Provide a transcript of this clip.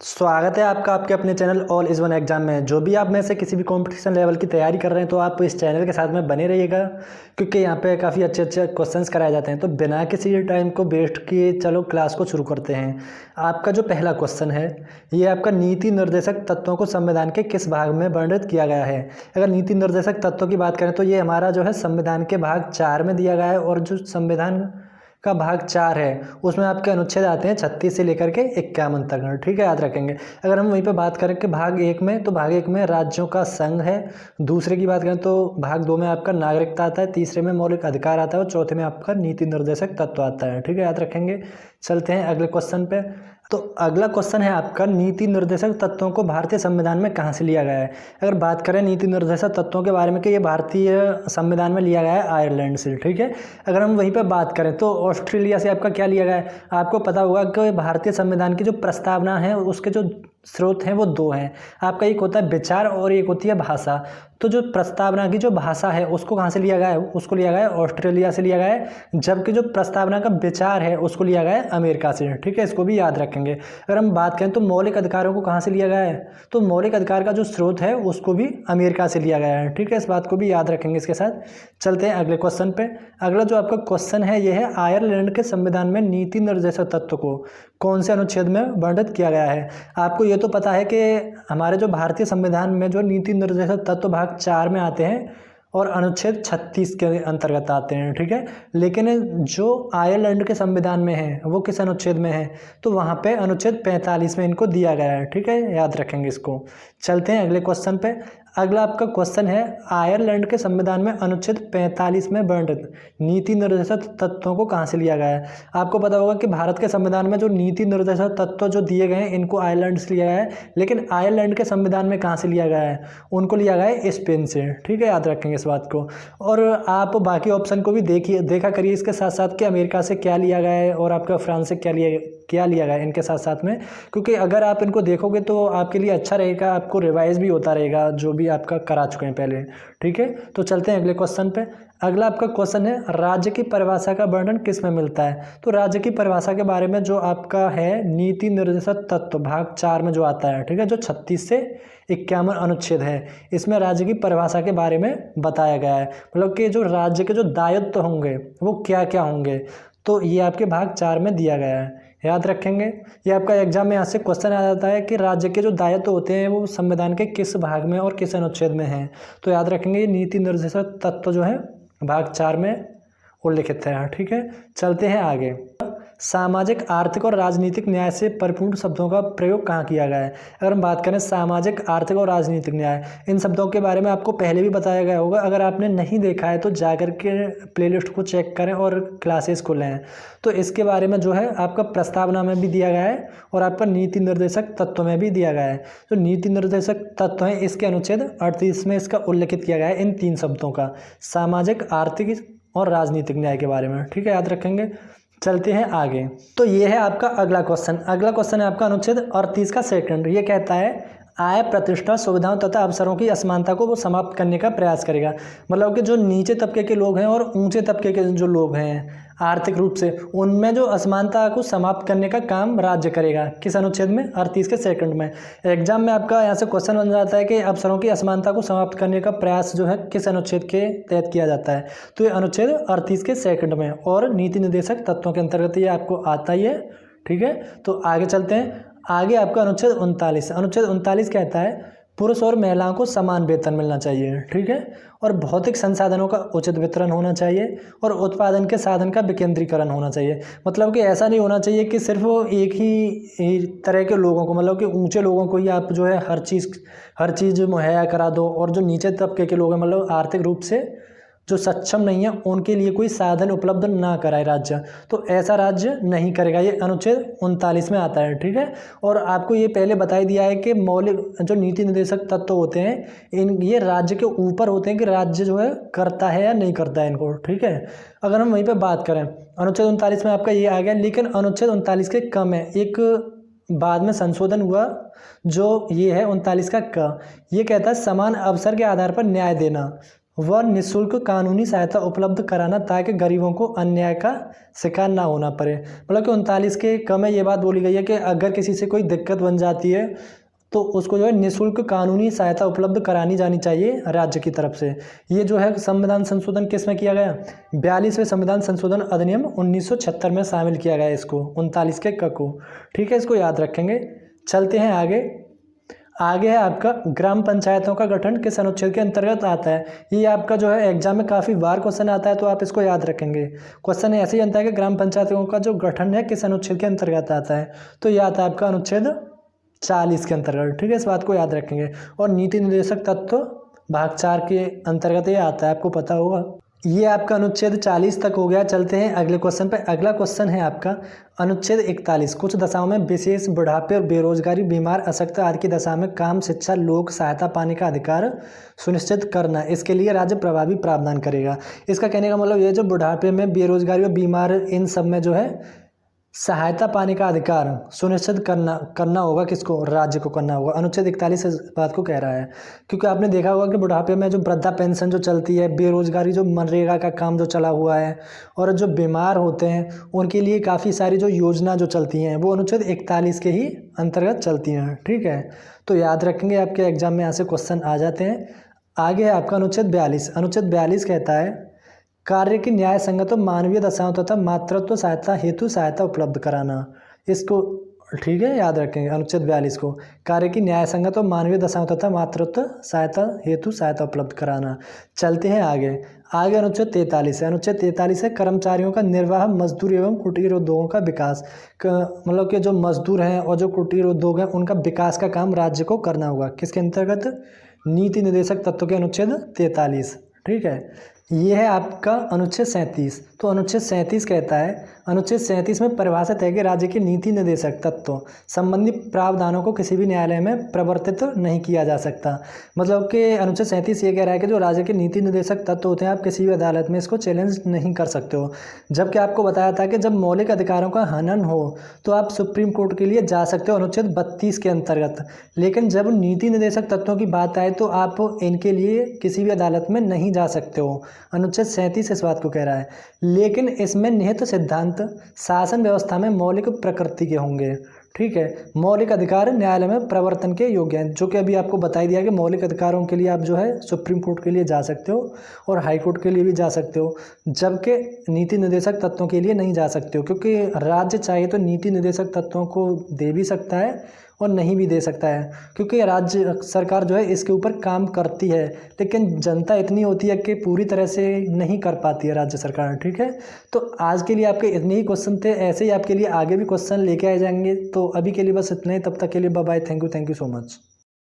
स्वागत है आपका आपके अपने channel all is one exam में। जो भी आप में से किसी भी कंपटीशन लेवल की तैयारी कर रहे हैं तो आप इस चैनल के साथ में बने रहिएगा, क्योंकि यहाँ पे काफ़ी अच्छे अच्छे क्वेश्चंस कराए जाते हैं। तो बिना किसी टाइम को वेस्ट किए चलो क्लास को शुरू करते हैं। आपका जो पहला क्वेश्चन है ये आपका नीति निर्देशक तत्वों को संविधान के किस भाग में वर्णित किया गया है। अगर नीति निर्देशक तत्वों की बात करें तो ये हमारा जो है संविधान के भाग 4 में दिया गया है, और जो संविधान का भाग 4 है उसमें आपके अनुच्छेद आते हैं 36 से लेकर के 51 तक। ठीक है, याद रखेंगे। अगर हम वहीं पे बात करें कि भाग 1 में, तो भाग 1 में राज्यों का संघ है। दूसरे की बात करें तो भाग 2 में आपका नागरिकता आता है। तीसरे में मौलिक अधिकार आता है, और चौथे में आपका नीति निर्देशक तत्व आता है। ठीक है, याद रखेंगे। चलते हैं अगले क्वेश्चन पे। तो अगला क्वेश्चन है आपका, नीति निर्देशक तत्वों को भारतीय संविधान में कहाँ से लिया गया है। अगर बात करें नीति निर्देशक तत्वों के बारे में कि ये भारतीय संविधान में लिया गया है आयरलैंड से। ठीक है, अगर हम वहीं पे बात करें तो ऑस्ट्रेलिया से आपका क्या लिया गया है। आपको पता होगा कि भारतीय संविधान की जो प्रस्तावना है उसके जो स्रोत हैं वो दो हैं। आपका एक होता है विचार और एक होती है भाषा। तो जो प्रस्तावना की जो भाषा है उसको कहाँ से लिया गया है, उसको लिया गया है ऑस्ट्रेलिया से लिया गया है, जबकि जो प्रस्तावना का विचार है उसको लिया गया है अमेरिका से। ठीक है, इसको भी याद रखेंगे। अगर हम बात करें तो मौलिक अधिकारों को कहाँ से लिया गया है, तो मौलिक अधिकार का जो स्रोत है उसको भी अमेरिका से लिया गया है। ठीक है, इस बात को भी याद रखेंगे इसके साथ। चलते हैं अगले क्वेश्चन पे। अगला जो आपका क्वेश्चन है ये है, आयरलैंड के संविधान में नीति निर्देशक तत्व को कौन से अनुच्छेद में वर्णित किया गया है। आपको ये तो पता है कि हमारे जो भारतीय संविधान में जो नीति निर्देशक तत्व भाग 4 में आते हैं और अनुच्छेद 36 के अंतर्गत आते हैं। ठीक है, लेकिन जो आयरलैंड के संविधान में है वो किस अनुच्छेद में है, तो वहाँ पे अनुच्छेद 45 में इनको दिया गया है। ठीक है, याद रखेंगे इसको। चलते हैं अगले क्वेश्चन पे। अगला आपका क्वेश्चन है, आयरलैंड के संविधान में अनुच्छेद 45 में वर्णित नीति निर्देशक तत्वों को कहाँ से लिया गया है। आपको पता होगा कि भारत के संविधान में जो नीति निर्देशक तत्व जो दिए गए हैं इनको आयरलैंड से लिया गया है, लेकिन आयरलैंड के संविधान में कहाँ से लिया गया है, उनको लिया गया है स्पेन से। ठीक है, याद रखेंगे इस बात को। और आप बाकी ऑप्शन को भी देखा करिए इसके साथ साथ कि अमेरिका से क्या लिया गया है और आपका फ्रांस से क्या लिया गया है इनके साथ साथ में, क्योंकि अगर आप इनको देखोगे तो आपके लिए अच्छा रहेगा, आपको रिवाइज भी होता रहेगा जो भी आपका करा चुके हैं पहले। ठीक है, तो चलते हैं अगले क्वेश्चन पे। अगला आपका क्वेश्चन है, राज्य की परिभाषा का वर्णन किस में मिलता है। तो राज्य की परिभाषा के बारे में जो आपका है नीति निर्देशक तत्व भाग 4 में जो आता है, ठीक है, जो 36 से 51 अनुच्छेद है, इसमें राज्य की परिभाषा के बारे में बताया गया है। मतलब कि जो राज्य के जो दायित्व होंगे वो क्या क्या होंगे, तो ये आपके भाग 4 में दिया गया है। याद रखेंगे। ये आपका एग्जाम में यहाँ से क्वेश्चन आ जाता है कि राज्य के जो दायित्व होते हैं वो संविधान के किस भाग में और किस अनुच्छेद में हैं। तो याद रखेंगे ये नीति निर्देशक तत्व जो है भाग 4 में उल्लिखित है। ठीक है, चलते हैं आगे। सामाजिक, आर्थिक और राजनीतिक न्याय से परिपूर्ण शब्दों का प्रयोग कहाँ किया गया है। अगर हम बात करें सामाजिक, आर्थिक और राजनीतिक न्याय, इन शब्दों के बारे में आपको पहले भी बताया गया होगा। अगर आपने नहीं देखा है तो जाकर के प्लेलिस्ट को चेक करें और क्लासेस को लें। तो इसके बारे में जो है आपका प्रस्तावना में भी दिया गया है और आपका नीति निर्देशक तत्व में भी दिया गया है। तो नीति निर्देशक तत्व है, इसके अनुच्छेद 38 में इसका उल्लेखित किया गया है इन 3 शब्दों का, सामाजिक, आर्थिक और राजनीतिक न्याय के बारे में। ठीक है, याद रखेंगे। चलते हैं आगे। तो ये है आपका अगला क्वेश्चन। अगला क्वेश्चन है आपका अनुच्छेद 38 का सेकंड। ये कहता है, आय, प्रतिष्ठा, सुविधाओं तथा अवसरों की असमानता को वो समाप्त करने का प्रयास करेगा। मतलब कि जो नीचे तबके के लोग हैं और ऊंचे तबके के जो लोग हैं आर्थिक रूप से, उनमें जो असमानता को समाप्त करने का काम राज्य करेगा। किस अनुच्छेद में, 38 के सेकंड में। एग्जाम में आपका यहाँ से क्वेश्चन बन जाता है कि अवसरों की असमानता को समाप्त करने का प्रयास जो है किस अनुच्छेद के तहत किया जाता है। तो ये अनुच्छेद 38 के सेकंड में, और नीति निर्देशक तत्वों के अंतर्गत ये आपको आता ही है। ठीक है, तो आगे चलते हैं। आगे आपका अनुच्छेद 39। अनुच्छेद 39 कहता है, पुरुष और महिलाओं को समान वेतन मिलना चाहिए। ठीक है, और भौतिक संसाधनों का उचित वितरण होना चाहिए, और उत्पादन के साधन का विकेंद्रीकरण होना चाहिए। मतलब कि ऐसा नहीं होना चाहिए कि सिर्फ एक ही तरह के लोगों को, मतलब कि ऊंचे लोगों को ही आप जो है हर चीज़ मुहैया करा दो, और जो नीचे तबके के लोग हैं, मतलब आर्थिक रूप से जो सक्षम नहीं है, उनके लिए कोई साधन उपलब्ध ना कराए राज्य। तो ऐसा राज्य नहीं करेगा। ये अनुच्छेद 39 में आता है। ठीक है, और आपको ये पहले बता ही दिया है कि मौलिक जो नीति निर्देशक तत्व होते हैं ये राज्य के ऊपर होते हैं कि राज्य जो है करता है या नहीं करता है इनको। ठीक है, अगर हम वहीं पर बात करें, अनुच्छेद 39 में आपका ये आ गया, लेकिन अनुच्छेद 39 के कम है, एक बाद में संशोधन हुआ जो ये है 39 का क। ये कहता है, समान अवसर के आधार पर न्याय देना। व निःशुल्क कानूनी सहायता उपलब्ध कराना ताकि गरीबों को अन्याय का शिकार ना होना पड़े। मतलब कि 39 के क में ये बात बोली गई है कि अगर किसी से कोई दिक्कत बन जाती है तो उसको जो है निःशुल्क कानूनी सहायता उपलब्ध करानी जानी चाहिए राज्य की तरफ से। ये जो है संविधान संशोधन किस में किया गया? 42वें संविधान संशोधन अधिनियम 1976 में शामिल किया गया इसको, 39 के क को। ठीक है, इसको याद रखेंगे। चलते हैं आगे है आपका ग्राम पंचायतों का गठन किस अनुच्छेद के अंतर्गत आता है। ये आपका जो है एग्जाम में काफ़ी बार क्वेश्चन आता है, तो आप इसको याद रखेंगे। क्वेश्चन ऐसे ही आता है कि ग्राम पंचायतों का जो गठन है किस अनुच्छेद के अंतर्गत आता है, तो ये आता है आपका अनुच्छेद 40 के अंतर्गत। ठीक है, इस बात को याद रखेंगे। और नीति निर्देशक तत्व भाग 4 के अंतर्गत ये आता है, आपको पता होगा। ये आपका अनुच्छेद 40 तक हो गया। चलते हैं अगले क्वेश्चन पे। अगला क्वेश्चन है आपका अनुच्छेद 41। कुछ दशाओं में विशेष बुढ़ापे और बेरोजगारी, बीमार, अशक्त आदि की दशा में काम, शिक्षा, लोक सहायता पाने का अधिकार सुनिश्चित करना, इसके लिए राज्य प्रभावी प्रावधान करेगा। इसका कहने का मतलब ये जो बुढ़ापे में, बेरोजगारी और बीमार, इन सब में जो है सहायता पाने का अधिकार सुनिश्चित करना होगा। किसको? राज्य को करना होगा। अनुच्छेद 41 इस बात को कह रहा है, क्योंकि आपने देखा होगा कि बुढ़ापे में जो वृद्धा पेंशन जो चलती है, बेरोजगारी जो मनरेगा का काम जो चला हुआ है, और जो बीमार होते हैं उनके लिए काफ़ी सारी जो योजना जो चलती हैं वो अनुच्छेद 41 के ही अंतर्गत चलती हैं। ठीक है, तो याद रखेंगे, आपके एग्जाम में यहाँ से क्वेश्चन आ जाते हैं। आगे है आपका अनुच्छेद 42। अनुच्छेद 42 कहता है कार्य की न्याय संगत और मानवीय दशाओं तथा मातृत्व सहायता हेतु सहायता उपलब्ध कराना। इसको ठीक है, याद रखेंगे अनुच्छेद 42 को। कार्य की न्याय संगत और मानवीय दशाओं तथा मातृत्व सहायता हेतु सहायता उपलब्ध कराना। चलते हैं आगे अनुच्छेद 43 है। अनुच्छेद 43 है कर्मचारियों का निर्वाह, मजदूर एवं कुटीर उद्योगों का विकास। मतलब कि जो मजदूर हैं और जो कुटीर उद्योग हैं उनका विकास का काम राज्य को करना होगा। किसके अंतर्गत? नीति निर्देशक तत्व के अनुच्छेद 43। ठीक है, ये है आपका अनुच्छेद 37। तो अनुच्छेद 37 कहता है, अनुच्छेद 37 में परिभाषित है कि राज्य के नीति निर्देशक तत्व संबंधी प्रावधानों को किसी भी न्यायालय में प्रवर्तित नहीं किया जा सकता। मतलब कि अनुच्छेद 37 ये कह रहा है कि जो राज्य के नीति निर्देशक तत्व होते हैं आप किसी भी अदालत में इसको चैलेंज नहीं कर सकते हो। जबकि आपको बताया था कि जब मौलिक अधिकारों का हनन हो तो आप सुप्रीम कोर्ट के लिए जा सकते हो अनुच्छेद 32 के अंतर्गत। लेकिन जब नीति निर्देशक तत्वों की बात आए तो आप इनके लिए किसी भी अदालत में नहीं जा सकते हो। अनुच्छेद 37 इस बात को कह रहा है। लेकिन इसमें निहित सिद्धांत शासन व्यवस्था में मौलिक प्रकृति के होंगे। ठीक है, मौलिक अधिकार न्यायालय में प्रवर्तन के योग्य हैं, जो कि अभी आपको बता ही दिया कि मौलिक अधिकारों के लिए आप जो है सुप्रीम कोर्ट के लिए जा सकते हो और हाई कोर्ट के लिए भी जा सकते हो, जबकि नीति निर्देशक तत्वों के लिए नहीं जा सकते हो। क्योंकि राज्य चाहे तो नीति निर्देशक तत्वों को दे भी सकता है और नहीं भी दे सकता है, क्योंकि राज्य सरकार जो है इसके ऊपर काम करती है, लेकिन जनता इतनी होती है कि पूरी तरह से नहीं कर पाती है राज्य सरकार। ठीक है, तो आज के लिए आपके इतने ही क्वेश्चन थे। ऐसे ही आपके लिए आगे भी क्वेश्चन लेके आए जाएंगे। तो अभी के लिए बस इतने ही, तब तक के लिए bye bye, thank you so much.